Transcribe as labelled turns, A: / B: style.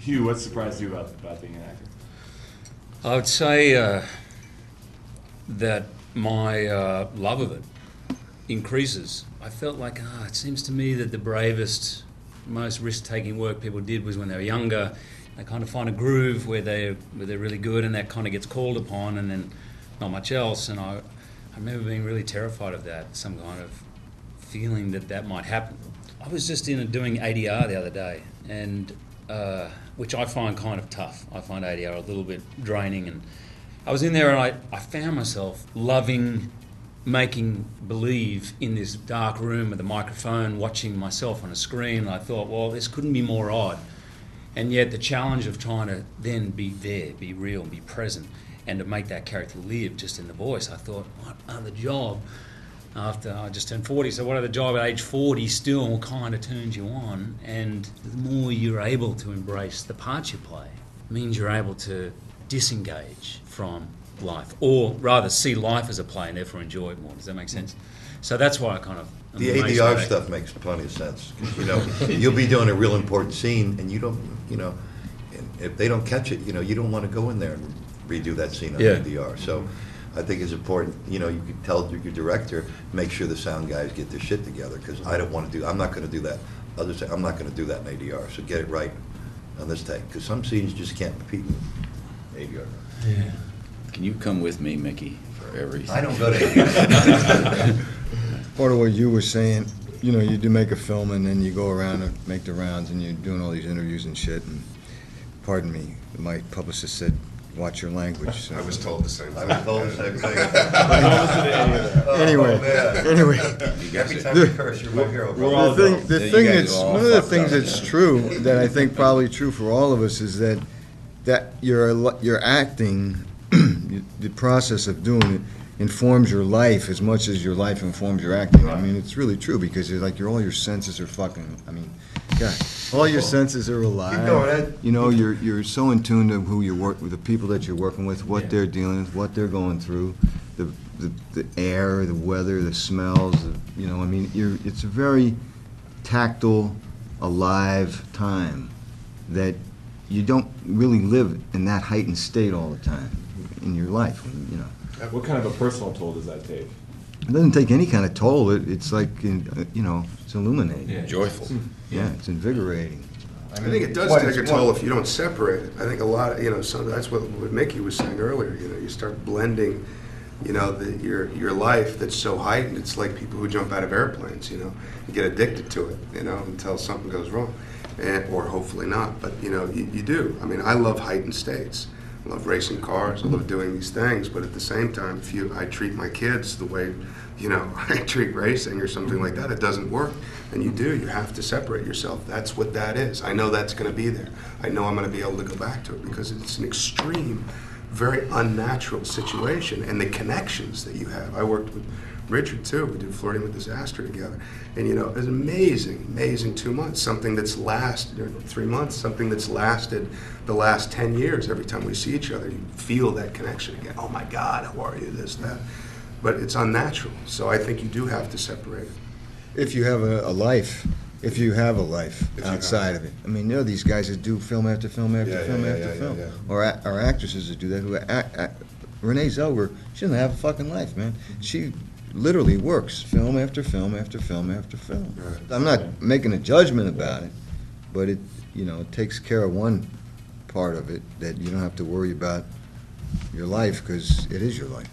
A: Hugh, what surprised you about being an actor?
B: I would say that my love of it increases. I felt like, it seems to me that the bravest, most risk-taking work people did was when they were younger. They kind of find a groove where they're really good, and that kind of gets called upon, and then not much else. And I remember being really terrified of that, some kind of feeling that might happen. I was just doing ADR the other day, and which I find kind of tough. I find ADR a little bit draining, and I was in there and I found myself loving making believe in this dark room with a microphone, watching myself on a screen. And I thought, well, this couldn't be more odd. And yet the challenge of trying to then be there, be real, be present, and to make that character live just in the voice, I thought, what other job after I just turned 40, so what other job at age 40 still kind of turns you on? And the more you're able to embrace the parts you play, means you're able to disengage from life, or rather see life as a play and therefore enjoy it more. Does that make sense? So that's why I kind of...
C: The ADR stuff makes plenty of sense. You know, you'll be doing a real important scene, and you don't, you know, and if they don't catch it, you know, you don't want to go in there and redo that scene on ADR. So I think it's important, you know, you could tell your director, make sure the sound guys get their shit together, because I don't want to do, I'm not going to do that. Others say, I'm not going to do that in ADR, so get it right on this take, because some scenes just can't repeat in ADR.
B: Yeah.
D: Can you come with me, Mickey, for everything?
C: I don't go to ADR.
E: Part of what you were saying, you know, you do make a film and then you go around and make the rounds and you're doing all these interviews and shit, and pardon me, my publicist said, watch your language. So.
F: I was told the same thing.
C: I was told the same thing.
E: Anyway.
C: Every time you curse, you're my hero, bro.
E: The thing that's, one of the things that's true, that I think probably true for all of us, is that your acting, the process of doing it, informs your life as much as your life informs your acting. I mean, it's really true, because you're like, all your senses are fucking, I mean, God, all your senses are alive.
C: Keep going, Ed.
E: You know, you're so in tune to who you work with, the people that you're working with, what they're dealing with, what they're going through, the air, the weather, the smells, you know, I mean, it's a very tactile, alive time that you don't really live in that heightened state all the time in your life, you know.
A: What kind of a personal toll does that take?
E: It doesn't take any kind of toll. It's like, you know, it's illuminating.
B: Yeah.
D: Joyful.
E: Yeah, it's invigorating.
F: I think it does take a toll if you don't separate it. I think a lot of, you know, that's what Mickey was saying earlier. You know, you start blending, you know, your life that's so heightened. It's like people who jump out of airplanes, you know. You get addicted to it, you know, until something goes wrong. Or hopefully not, but, you know, you do. I mean, I love heightened states. I love racing cars, I love doing these things, but at the same time, I treat my kids the way, you know, I treat racing or something like that, it doesn't work. And you have to separate yourself. That's what that is. I know that's going to be there. I know I'm going to be able to go back to it, because it's an extreme, very unnatural situation, and the connections that you have. I worked with Richard too. We did Flirting with Disaster together, and you know, it was amazing 2 months. Something that's lasted 3 months. Something that's lasted the last 10 years. Every time we see each other, you feel that connection again. Oh my God, how are you? This, that. But it's unnatural. So I think you do have to separate it.
E: If you have a life, if you have a life outside of it. I mean, there are these guys that do film after film after film after film, or actresses that do that. Who Renee Zellweger, she doesn't have a fucking life, man. She literally works film after film after film after film. Right. I'm not making a judgment about it, but it, you know, it takes care of one part of it, that you don't have to worry about your life, because it is your life.